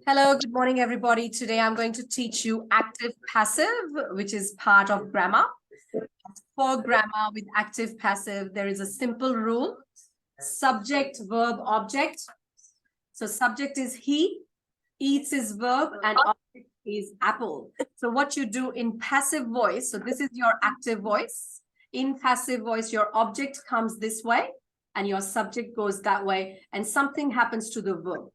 Hello, good morning, everybody. Today I'm going to teach you active passive, which is part of grammar. For grammar with active passive, there is a simple rule: subject, verb, object. So subject is he, eats is verb, and object is apple. So what you do in passive voice, so this is your active voice. In passive voice, your object comes this way and your subject goes that way, and something happens to the verb.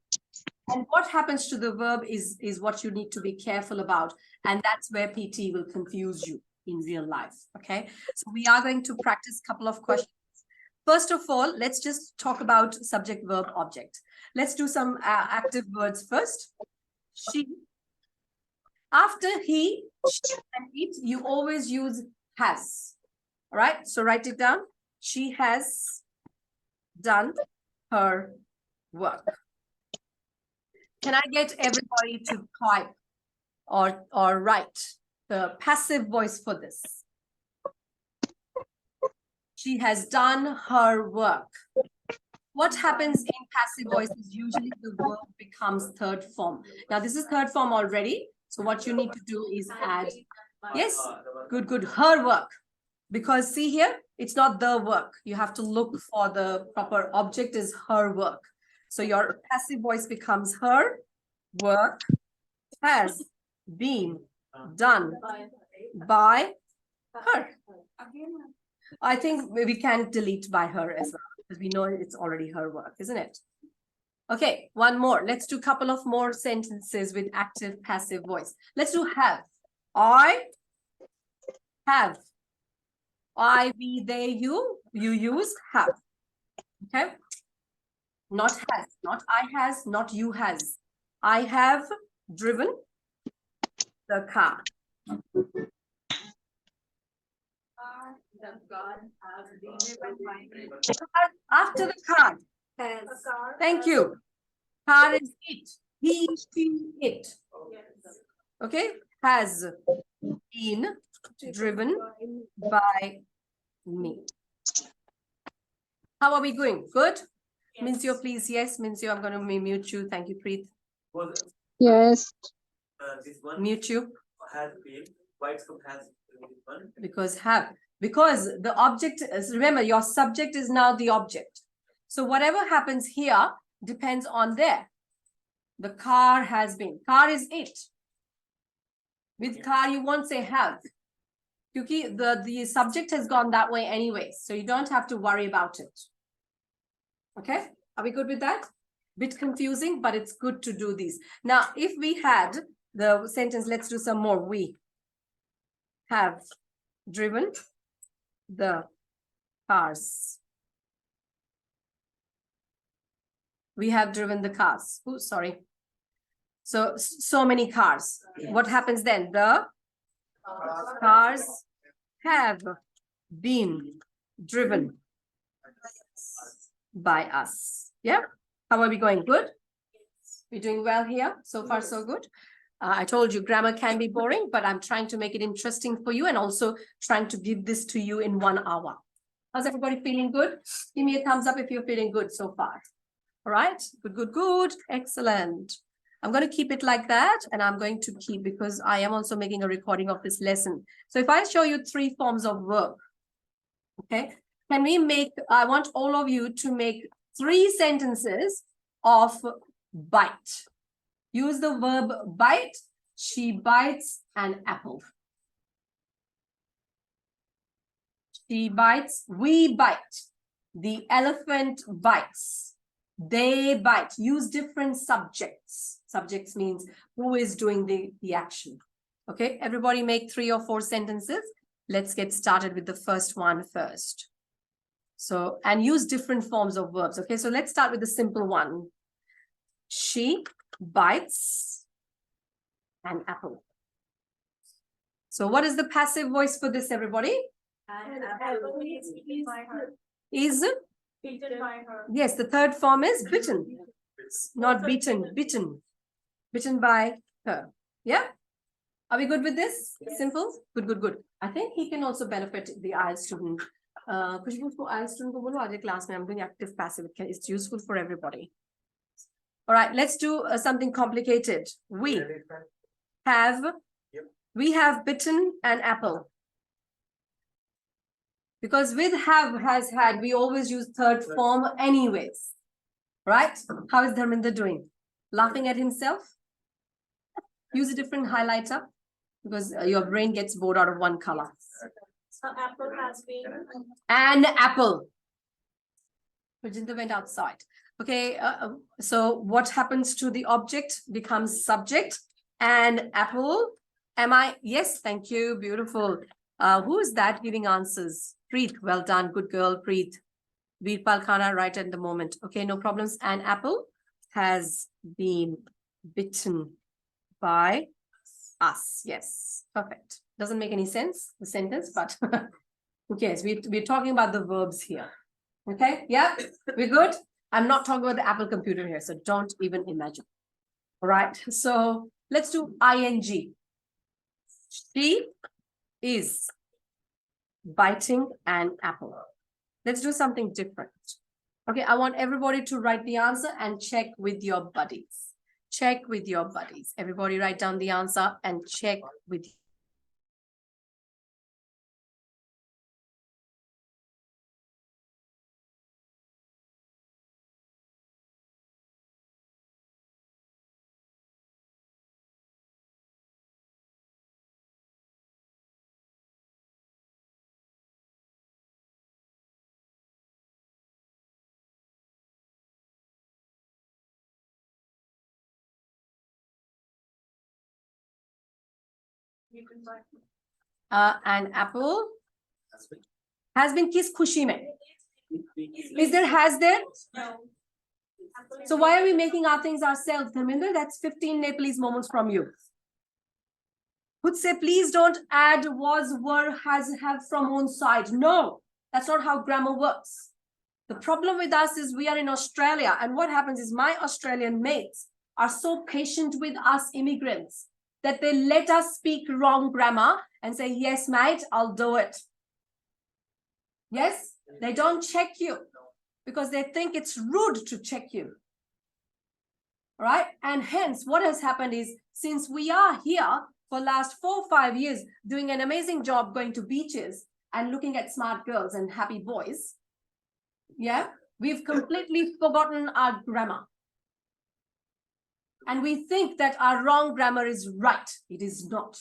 And what happens to the verb is what you need to be careful about. And that's where PTE will confuse you in real life. Okay, so we are going to practice a couple of questions. First of all, let's just talk about subject, verb, object. Let's do some active words first. She. After he, she, and it, you always use has. All right, so write it down. She has done her work. Can I get everybody to type or write the passive voice for this? She has done her work. What happens in passive voice is usually the verb becomes third form. Now, this is third form already. So what you need to do is add, yes, good, good, her work. Because see here, it's not the work. You have to look for the proper object is her work. So your passive voice becomes her work has been done by her. I think we can delete by her as well, because we know it's already her work, isn't it? Okay, one more. Let's do a couple of more sentences with active passive voice. Let's do have. I have. I, we, they, you use have. Okay. Not has, not I has, not you has. I have driven the car. After the car. Thank you. Car is it. He, she, it. Okay. Has been driven by me. How are we going? Good? Yes. Minsio, please. Yes, Minsio, I'm going to mute you. Thank you, Preet. Yes. Mute you. Has been. Why it's has because have. Because the object is, remember, your subject is now the object. So whatever happens here depends on there. The car has been. Car is it. With car, you won't say have. Because the subject has gone that way anyway. So you don't have to worry about it. Okay, are we good with that? Bit confusing, but it's good to do these. Now, if we had the sentence, let's do some more. We have driven the cars. We have driven the cars. Oh, sorry. So many cars. What happens then? The cars have been driven by us. Yeah. How are we going? Good. We're doing well here. So far, so good. I told you grammar can be boring, but I'm trying to make it interesting for you and also trying to give this to you in 1 hour. How's everybody feeling good? Give me a thumbs up if you're feeling good so far. All right. Good, good, good. Excellent. I'm going to keep it like that. And I'm going to keep, because I am also making a recording of this lesson. So if I show you 3 forms of verb, okay, can we make, I want all of you to make 3 sentences of bite. Use the verb bite. She bites an apple. She bites. We bite. The elephant bites. They bite. Use different subjects. Subjects means who is doing the action. Okay, everybody make 3 or 4 sentences. Let's get started with the first one first. So, and use different forms of verbs. Okay, so let's start with the simple one. She bites an apple. So what is the passive voice for this, everybody? Is beaten by her. Yes, the third form is bitten. Not beaten, bitten. Bitten by her. Yeah? Are we good with this? Yes. Simple? Good, good, good. I think he can also benefit the IELTS student. Kushbu, IELTS student ko bolo, aaj class mein I'm doing active passive. It's useful for everybody. All right, let's do something complicated. We have bitten an apple. Because with have, has, had, we always use third form anyways. Right? How is Dharminder doing? Laughing at himself? Use a different highlighter because your brain gets bored out of one color. So apple has been. An apple. Rajendra went outside. Okay, so what happens to the object becomes subject. And apple, am I? Yes, thank you, beautiful. Who is that giving answers? Preet, well done, good girl, Preet. Veerpal Khana, right at the moment. Okay, no problems. An apple has been bitten by us. Yes, perfect. Doesn't make any sense, the sentence, but who cares? We're talking about the verbs here. Okay, yeah, we're good. I'm not talking about the Apple computer here, so don't even imagine. All right, so let's do ing. She is biting an apple. Let's do something different. Okay, I want everybody to write the answer and check with your buddies. Check with your buddies. Everybody write down the answer and check with an apple has been kissed khushi mein. Is there has there? No. So why are we making our things ourselves, Dharminder? That's 15 Nepalese moments from you. Would say, please don't add was, were, has, have from one side. No, that's not how grammar works. The problem with us is we are in Australia, and what happens is my Australian mates are so patient with us immigrants that they let us speak wrong grammar and say, yes, mate, I'll do it. Yes, they don't check you because they think it's rude to check you. All right, and hence what has happened is since we are here for last 4 or 5 years doing an amazing job going to beaches and looking at smart girls and happy boys, yeah, we've completely forgotten our grammar. And we think that our wrong grammar is right. It is not.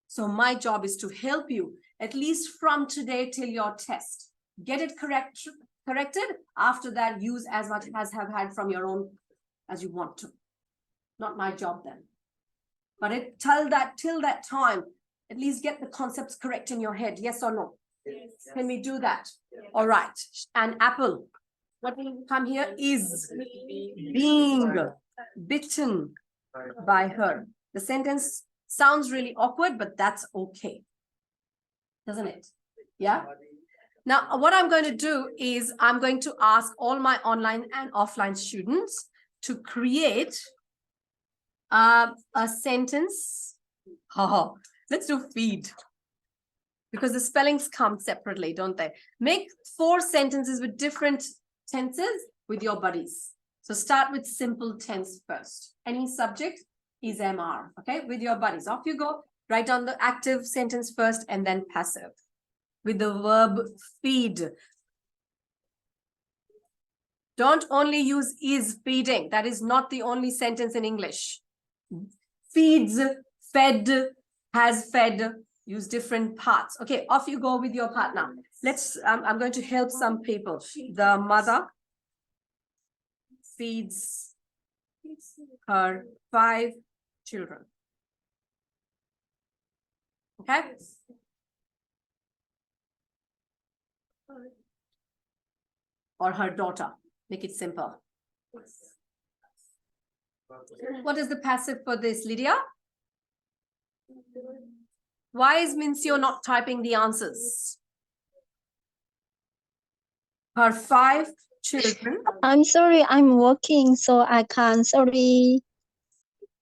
So my job is to help you, at least from today till your test. Get it corrected. After that, use as much as have had from your own as you want to. Not my job then. But till that time, at least get the concepts correct in your head. Yes or no? Yes. Can we do that? All right. An apple. What will come here is being bitten by her. The sentence sounds really awkward, but that's okay. Doesn't it? Yeah. Now, what I'm going to do is I'm going to ask all my online and offline students to create a sentence. Oh, let's do feed. Because the spellings come separately, don't they? Make 4 sentences with different tenses with your buddies. So start with simple tense first. Any subject is MR, okay? With your buddies. Off you go. Write down the active sentence first and then passive. With the verb feed. Don't only use is feeding. That is not the only sentence in English. Feeds, fed, has fed. Use different parts. Okay, off you go with your partner. Let's, I'm going to help some people. The mother feeds her 5 children. Okay? Or her daughter. Make it simple. What is the passive for this, Lydia? Why is Mincio not typing the answers? Her 5 children. I'm sorry, I'm working, so I can't. Sorry.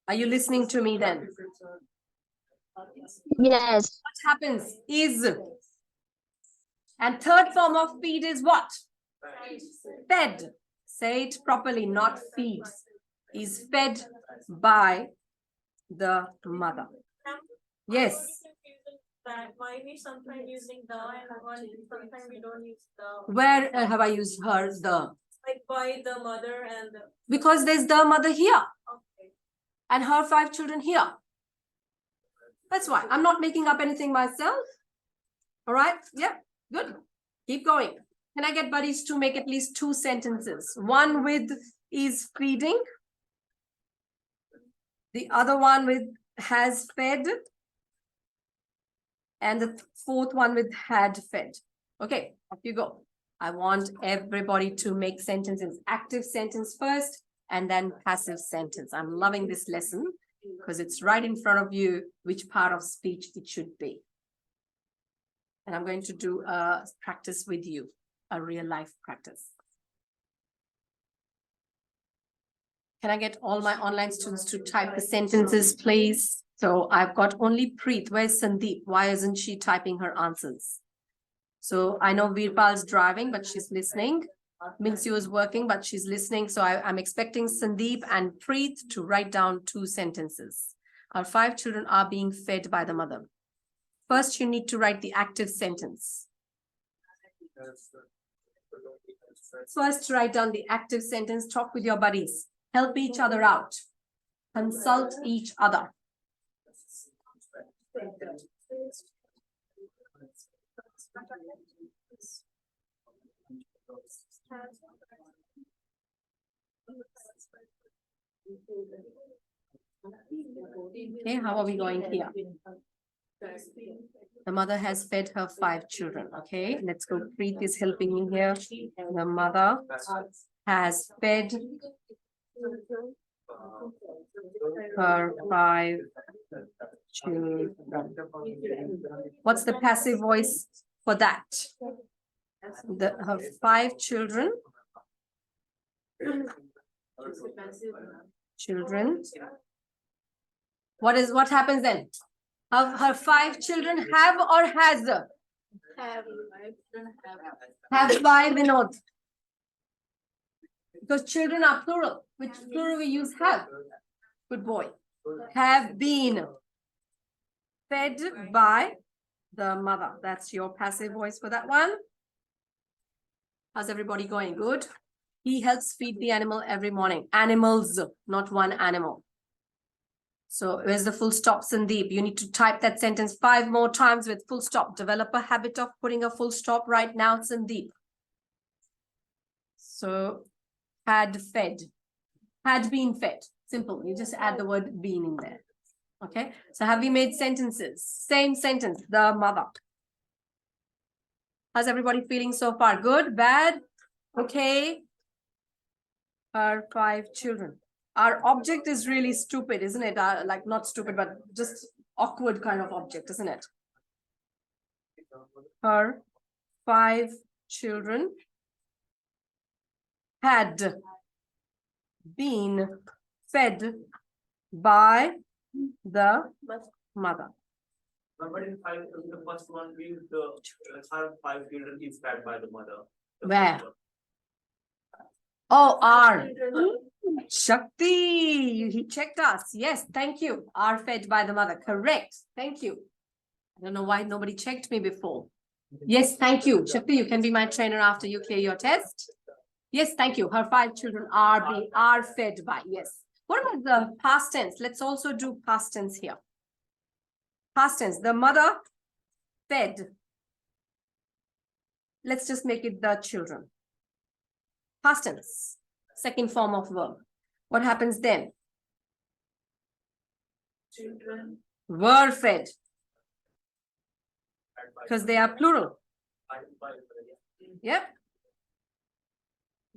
Are you listening to me then? Yes. What happens is, and third form of feed is what? Fed. Say it properly, not feeds. Is fed by the mother. Yes. That why we sometimes using the and sometimes we don't use the. Where have I used her, the? Like by the mother and the. Because there's the mother here Okay. and her 5 children here. That's why. I'm not making up anything myself. All right. Yeah. Good. Keep going. Can I get buddies to make at least 2 sentences? One with is feeding. The other one with has fed. And the 4th one with had fed. Okay, off you go. I want everybody to make sentences. Active sentence first and then passive sentence. I'm loving this lesson because it's right in front of you which part of speech it should be. And I'm going to do a practice with you, a real life practice. Can I get all my online students to type the sentences, please? So I've got only Preet. Where's Sandeep? Why isn't she typing her answers? So I know Virpal's driving, but she's listening. Minshu is working, but she's listening. So I'm expecting Sandeep and Preet to write down 2 sentences. Our 5 children are being fed by the mother. First, you need to write the active sentence. First, write down the active sentence. Talk with your buddies. Help each other out. Consult each other. Okay, how are we going here? The mother has fed her 5 children. Okay, let's go. Preet is helping me here. The mother has fed her 5 children. What's the passive voice for that? Her 5 children. What happens then? Her 5 children have or has? Have by the note. Because children are plural. Which plural we use have? Good boy. Have been fed by the mother. That's your passive voice for that one. How's everybody going? Good. He helps feed the animal every morning. Animals, not one animal. So where's the full stop, Sandeep? You need to type that sentence 5 more times with full stop. Develop a habit of putting a full stop right now, Sandeep. So had fed, had been fed. Simple. You just add the word been in there. Okay. So have we made sentences? Same sentence, the mother. How's everybody feeling so far? Good, bad, okay. Her 5 children. Our object is really stupid, isn't it? Like not stupid, but just awkward kind of object, isn't it? Her 5 children had been fed by the mother. But in the first one, we the her 5 children is fed by the mother. Where? Oh, are. Shakti, he checked us. Yes, thank you. Are fed by the mother. Correct. Thank you. I don't know why nobody checked me before. Yes, thank you. Shakti, you can be my trainer after you clear your test. Yes, thank you. Her 5 children are fed by. Yes. What about the past tense? Let's also do past tense here. Past tense. The mother fed. Let's just make it the children. Past tense. Second form of verb. What happens then? Children. Were fed. Because they are plural. Yep.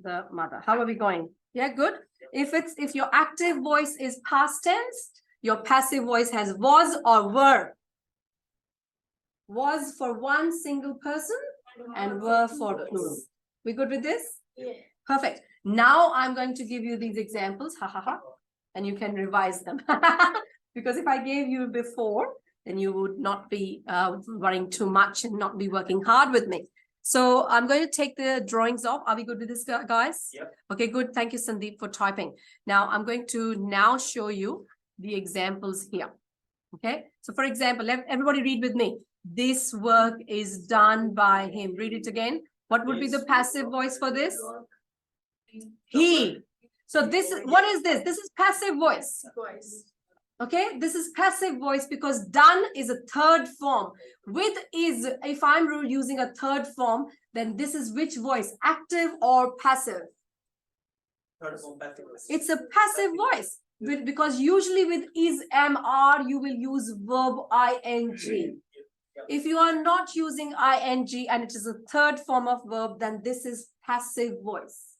The mother. How are we going? Yeah, good. If your active voice is past tense, your passive voice has was or were. Was for one single person and were for plural. We good with this? Yeah. Perfect. Now I'm going to give you these examples, and you can revise them. Because if I gave you before, then you would not be worrying too much and not be working hard with me. So I'm going to take the drawings off. Are we good with this, guys? Yep. Okay, good. Thank you, Sandeep, for typing. Now I'm going to now show you the examples here. Okay, so for example, let everybody read with me. This work is done by him. Read it again. What would be the passive voice for this? He. So this is, what is this? This is passive voice. Okay, this is passive voice because done is a third form. With is, if I'm using a third form, then this is which voice? Active or passive? Third form passive voice. It's a passive voice. Because usually with is, am, are, you will use verb ing. If you are not using ing and it is a third form of verb, then this is passive voice.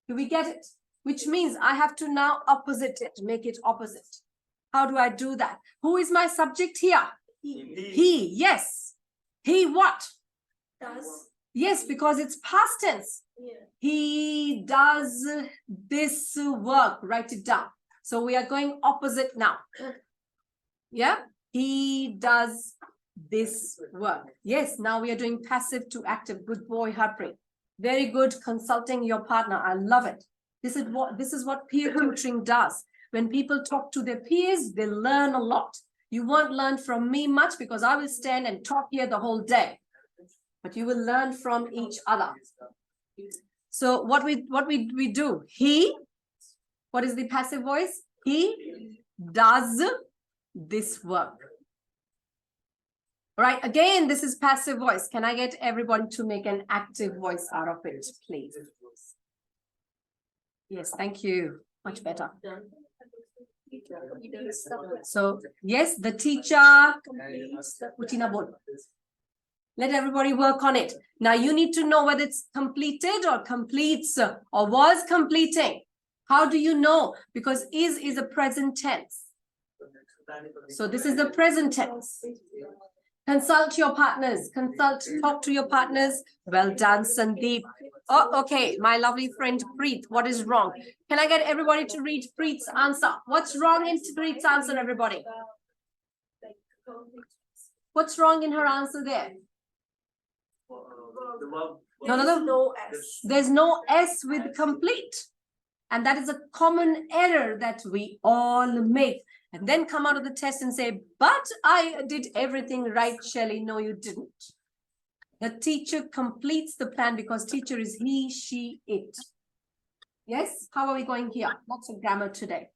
Do we get it? Which means I have to now opposite it, make it opposite. How do I do that? Who is my subject here? He, yes. He what? Does. Yes, because it's past tense. Yeah. He does this work. Write it down. So we are going opposite now. Yeah, he does this work. Yes, now we are doing passive to active. Good boy, Harpreet. Very good, consulting your partner. I love it. This is what peer tutoring does. When people talk to their peers, they learn a lot. You won't learn from me much because I will stand and talk here the whole day. But you will learn from each other. So what we do? He. What is the passive voice? He does this work. All right, again, this is passive voice. Can I get everybody to make an active voice out of it, please? Yes, thank you. Much better. So, yes, the teacher completes the Utina board. Let everybody work on it. Now, you need to know whether it's completed or completes or was completing. How do you know? Because is a present tense. So this is the present tense. Consult your partners. Talk to your partners. Well done, Sandeep. Oh, okay. My lovely friend Preet, what is wrong? Can I get everybody to read Preet's answer? What's wrong in Preet's answer, everybody? What's wrong in her answer there? No. No S. There's no S with complete. And that is a common error that we all make. And then come out of the test and say, but I did everything right, Shelley. No, you didn't. The teacher completes the plan because teacher is he, she, it. Yes? How are we going here? Lots of grammar today.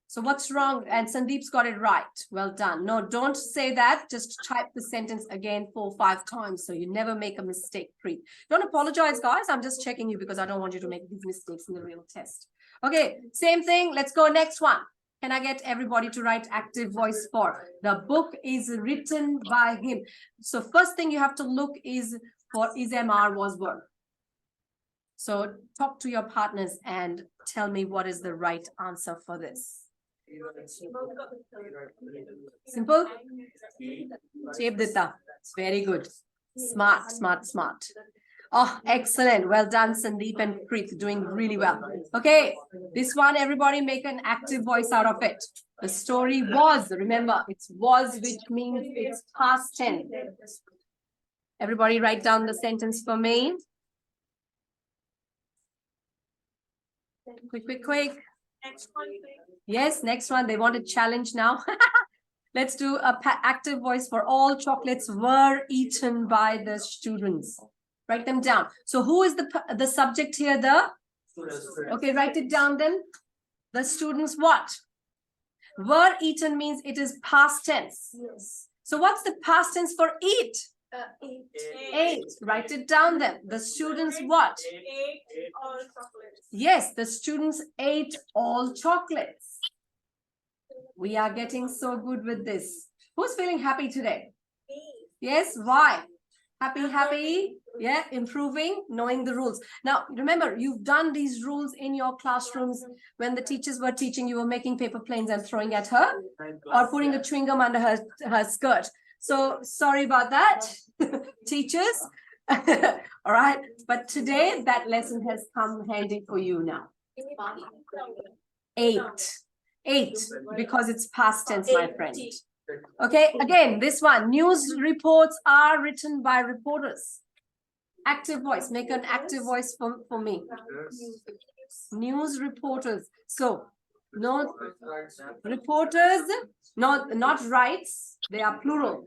So what's wrong? And Sandeep's got it right. Well done. No, don't say that. Just type the sentence again 4 or 5 times so you never make a mistake, Preet. Don't apologize, guys. I'm just checking you because I don't want you to make these mistakes in the real test. Okay, same thing. Let's go next one. Can I get everybody to write active voice for? The book is written by him. So first thing you have to look is for is, am, are, was, were. So talk to your partners and tell me what is the right answer for this. Simple? Shape Dita. Very good. Smart, smart, smart. Oh, excellent. Well done, Sandeep and Preet, doing really well. Okay, this one, everybody make an active voice out of it. The story was, remember, it's was, which means it's past tense. Everybody write down the sentence for me. Quick. Next one, please. Yes, next one. They want a challenge now. Let's do a active voice for all chocolates were eaten by the students. Write them down. So who is the subject here? Okay, write it down then. The students what? Were eaten means it is past tense. Yes. So what's the past tense for eat? Ate. Write it down then. The students what? Ate all chocolates. Yes, the students ate all chocolates. We are getting so good with this. Who's feeling happy today? Me. Yes, why? Happy? Yeah, improving, knowing the rules. Now, remember, you've done these rules in your classrooms. When the teachers were teaching, you were making paper planes and throwing at her or putting a chewing gum under her skirt. So sorry about that, teachers. All right, but today that lesson has come handy for you now. Eight, because it's past tense, my friend. Okay, again, this one, news reports are written by reporters. Active voice. Make an active voice for me. News reporters. So, no reporters, not rights. They are plural.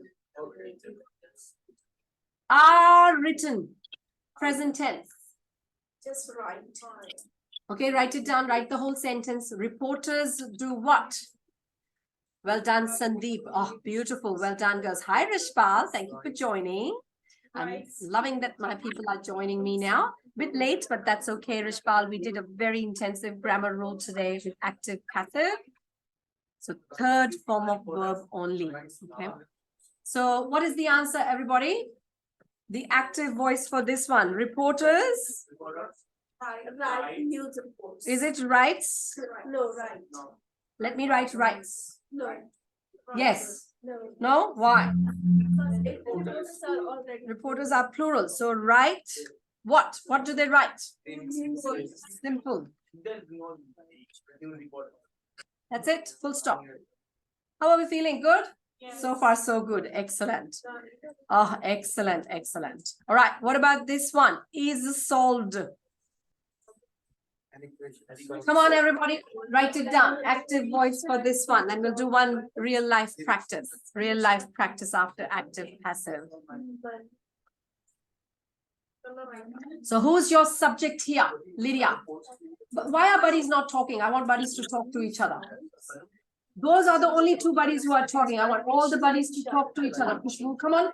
Are written. Present tense. Just right. Okay, write it down. Write the whole sentence. Reporters do what? Well done, Sandeep. Oh, beautiful. Well done, girls. Hi, Rishpal. Thank you for joining. I'm loving that my people are joining me now. Bit late, but that's okay, Rishpal. We did a very intensive grammar rule today with active passive. So third form of verb only. Okay. So what is the answer, everybody? The active voice for this one. Reporters. Right. News reports. Is it rights? No, right. Let me write rights. No. Yes. No. No? Why? Because reporters are already. Reporters are plural. So write what? What do they write? Simple. That's it. Full stop. How are we feeling? Good? Yes. So far, so good. Excellent. Oh, excellent, excellent. All right. What about this one? Is solved. Come on, everybody. Write it down. Active voice for this one. And we'll do one real life practice. Real life practice after active passive. So who's your subject here? Lydia. But why are buddies not talking? I want buddies to talk to each other. Those are the only two buddies who are talking. I want all the buddies to talk to each other. Khushbu, come on.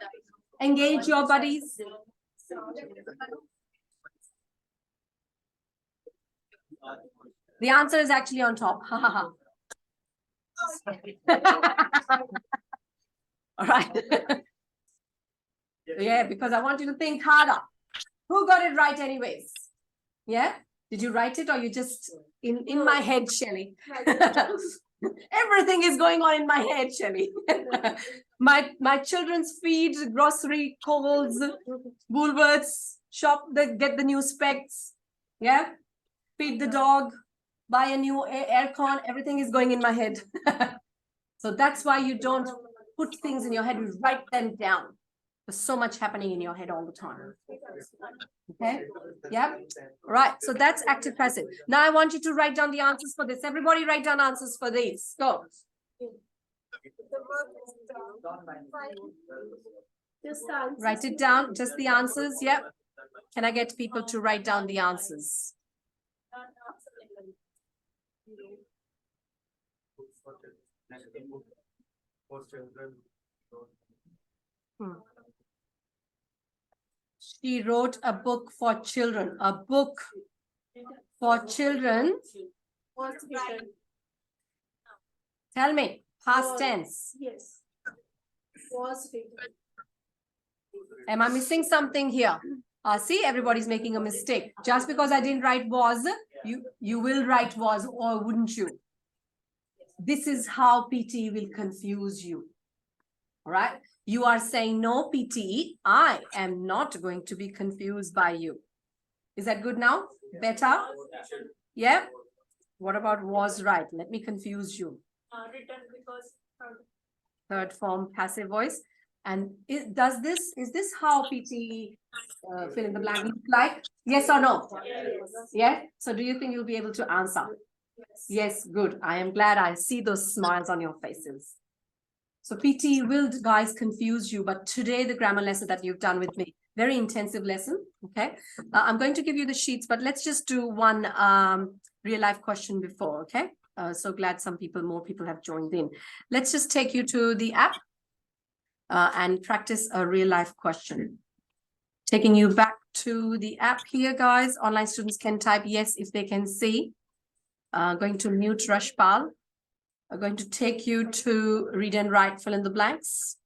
Engage your buddies. The answer is actually on top. Ha ha ha. All right. Yeah, because I want you to think harder. Who got it right anyways? Yeah? Did you write it or you just in my head, Shelly? Everything is going on in my head, Shelly. my children's feed, grocery, Coles, Woolworths, shop, get the new specs. Yeah? Feed the dog, buy a new aircon, everything is going in my head. So that's why you don't put things in your head, you write them down. There's so much happening in your head all the time. Okay, yeah, right. So that's active passive. Now I want you to write down the answers for this. Everybody write down answers for these. Go. Write it down, just the answers. Yep. Can I get people to write down the answers? She wrote a book for children. A book for children. Tell me, past tense. Yes. Was written. Am I missing something here? See, everybody's making a mistake. Just because I didn't write was, you will write was, or wouldn't you? This is how PTE will confuse you. All right. You are saying, no, PTE, I am not going to be confused by you. Is that good now? Better? Yeah? What about was right? Let me confuse you. Written because Third form passive voice. And is this how PTE fill in the blank look like? Yes or no? yes. Yeah? So do you think you'll be able to answer? Yes, good. I am glad I see those smiles on your faces. So PTE will, guys, confuse you, but today the grammar lesson that you've done with me, very intensive lesson, okay? I'm going to give you the sheets, but let's just do one real life question before, okay? So glad more people have joined in. Let's just take you to the app and practice a real life question. Taking you back to the app here, guys. Online students can type yes if they can see. Going to mute Rashpal. I'm going to take you to read and write, fill in the blanks.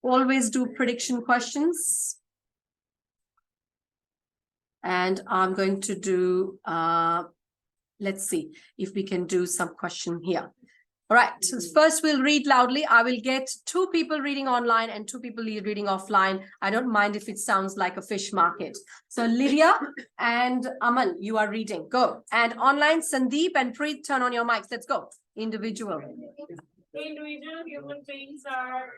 Always do prediction questions. And I'm going to do, let's see if we can do some question here. All right, so first we'll read loudly. I will get 2 people reading online and 2 people reading offline. I don't mind if it sounds like a fish market. So Lydia and Aman, you are reading. Go. And online, Sandeep and Preet, turn on your mics. Let's go. Individual. Individual human beings are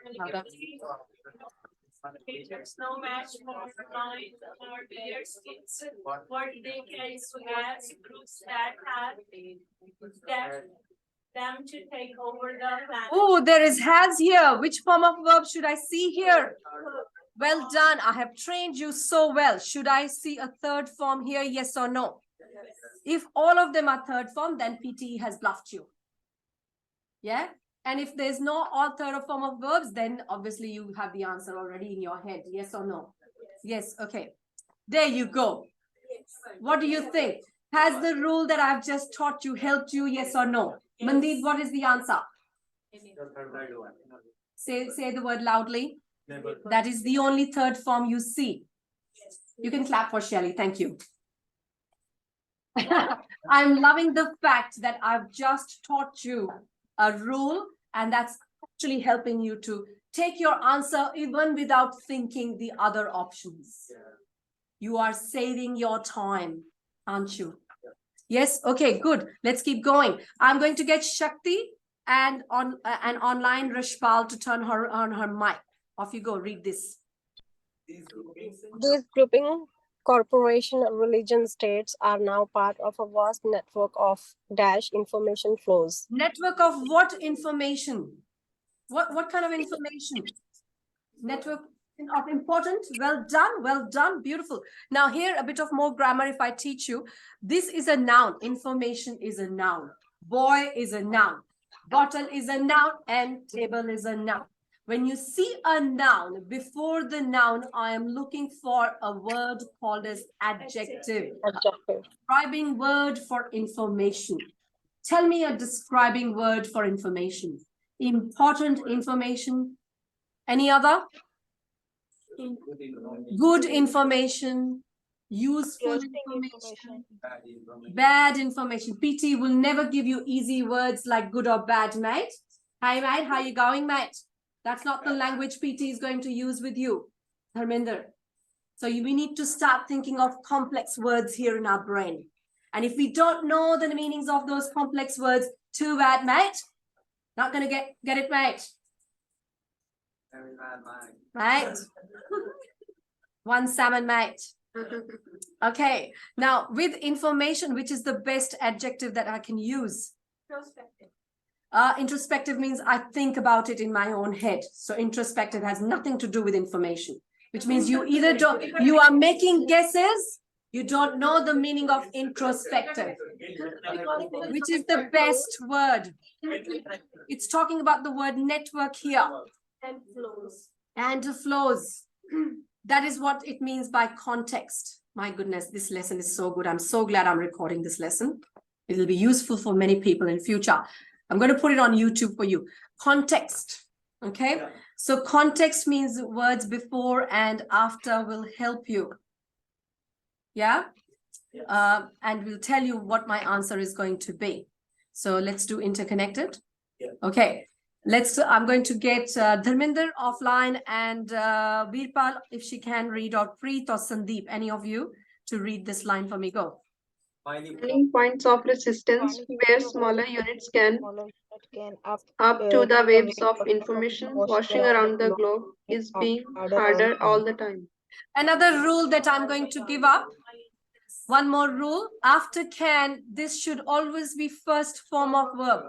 There's no match for blind or their skins. What they can suggest groups that have them to take over the planet. Oh, there is has here. Which form of verb should I see here? Well done. I have trained you so well. Should I see a third form here? Yes or no? If all of them are third form, then PTE has bluffed you. Yeah. And if there's no all third form of verbs, then obviously you have the answer already in your head. Yes or no? Yes. Okay. There you go. What do you think? Has the rule that I've just taught you helped you? Yes or no? Mandeep, what is the answer? Say the word loudly. That is the only third form you see. You can clap for Shelley. Thank you. I'm loving the fact that I've just taught you a rule, and that's actually helping you to take your answer even without thinking the other options. You are saving your time, aren't you? Yes. Okay, good. Let's keep going. I'm going to get Shakti and online Rashpal to turn on her mic. Off you go. Read this. These grouping corporation religion states are now part of a vast network of information flows. Network of what information? What kind of information? Network of important. Well done, beautiful. Now here a bit of more grammar if I teach you. This is a noun. Information is a noun. Boy is a noun. Bottle is a noun, and table is a noun. When you see a noun, before the noun, I am looking for a word called as adjective. Describing word for information. Tell me a describing word for information. Important information. Any other? Good information. Useful information. Bad information. PT will never give you easy words like good or bad, mate. Hi, mate. How you going, mate? That's not the language PT is going to use with you, Harminder. So we need to start thinking of complex words here in our brain. And if we don't know the meanings of those complex words, too bad, mate. Not going to get it, mate. Right? One salmon, mate. Okay. Now, with information, which is the best adjective that I can use? Prospective. Introspective means I think about it in my own head. So introspective has nothing to do with information, which means you are making guesses. You don't know the meaning of introspective, which is the best word. It's talking about the word network here. And flows. And flows. That is what it means by context. My goodness, this lesson is so good. I'm so glad I'm recording this lesson. It will be useful for many people in future. I'm going to put it on YouTube for you. Context. Okay. Yeah. So context means words before and after will help you. Yeah. Yes. And will tell you what my answer is going to be. So let's do interconnected. Yeah. Okay. I'm going to get Dharminder offline and Veerpal, if she can read, or Preet or Sandeep, any of you, to read this line for me. Go. Turning points of resistance where smaller units can up to the waves of information washing around the globe is being harder all the time. Another rule that I'm going to give up. One more rule. After can, this should always be first form of verb.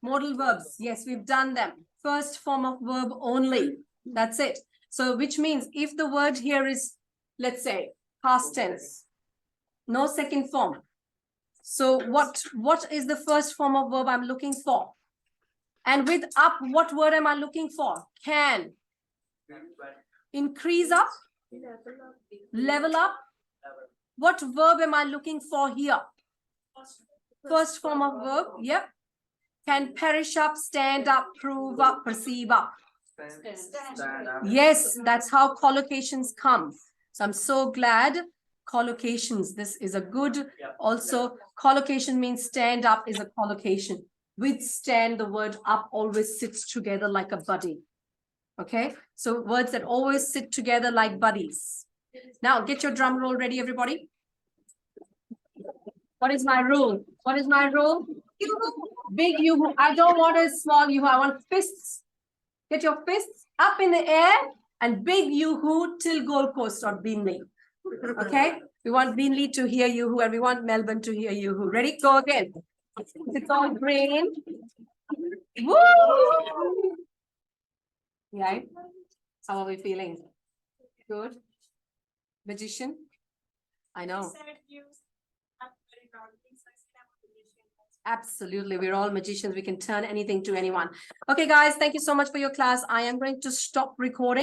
Modal verbs. Yes, we've done them. First form of verb only. That's it. So which means if the word here is, let's say, past tense, no second form. So what is the first form of verb I'm looking for? And with up, what word am I looking for? Can. Increase up. Level up. What verb am I looking for here? First form of verb. Yep. Can perish up, stand up, prove up, perceive up. Yes, that's how collocations come. So I'm so glad collocations. This is a good, also collocation means stand up is a collocation. With stand, the word up always sits together like a buddy. Okay, so words that always sit together like buddies. Now get your drum roll ready, everybody. What is my rule? What is my rule? Big you. I don't want a small you. I want fists. Get your fists up in the air and big yoo-hoo till Gold Coast or Beenleigh. Okay, we want Beenleigh to hear yoo-hoo and we want Melbourne to hear yoo-hoo. Ready? Go again. It's all green. Woo! Right? How are we feeling? Good? Magician? I know. Absolutely. We're all magicians. We can turn anything to anyone. Okay, guys, thank you so much for your class. I am going to stop recording.